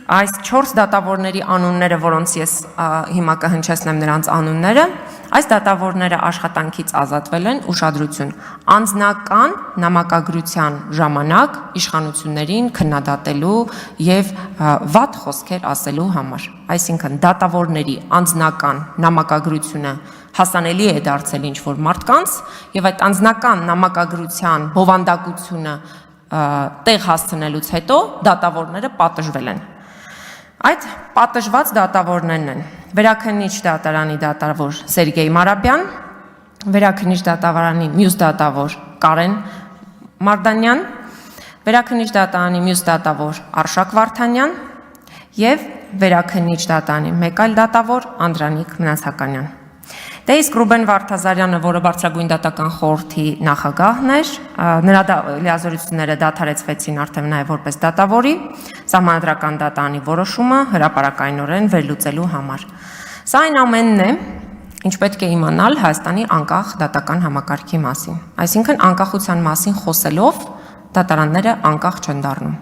Այս 4 դատավորների անունները, որոնց ես հիմա կհնչեցնեմ նրանց անունները, այս դատավորները աշխատանքից ազատվել են ուշադրություն անձնական նամակագրության ժամանակ իշխանություններին քննադատելու եւ վատ խոսքեր ասելու համար։ Այսինքն դատավորների անձնական նամակագրությունը հասանելի է դարձել ինչ-որ մարդկանց եւ այդ անձնական նամակագրության բովանդակությունը տեղ հասցնելուց հետո դատավորները պատժվել են։ Այդ պատժված դատավորներն են Վերաքննիչ դատարանի դատավոր Սերգեյ Մարաբյան, Վերաքննիչ դատարանի մյուս դատավոր Կարեն Մարդանյան, Վերաքննիչ դատարանի մյուս դատավոր Արշակ Վարդանյան եւ Վերաքննիչ դատարանի մեկ այլ դատավոր Անդրանիկ Մնացականյան։ Դե իսկ Ռուբեն Վարդազարյանը, որը բարձրագույն դատական խորհրդի նախագահն էր, նրա լիազորությունները դադարեցվեցին արդեն նաև որպես դատավորի, Սահմանադրական դատարանի որոշումը հրապարակայնորեն վերլուծելու համար։ Սա այն ամենն է, ինչ պետք է իմանալ Հայաստանի անկախ դատական համակարգի մասին։ Այսինքն անկախության մասին խոսելով դատարանները անկախ չեն դառնում։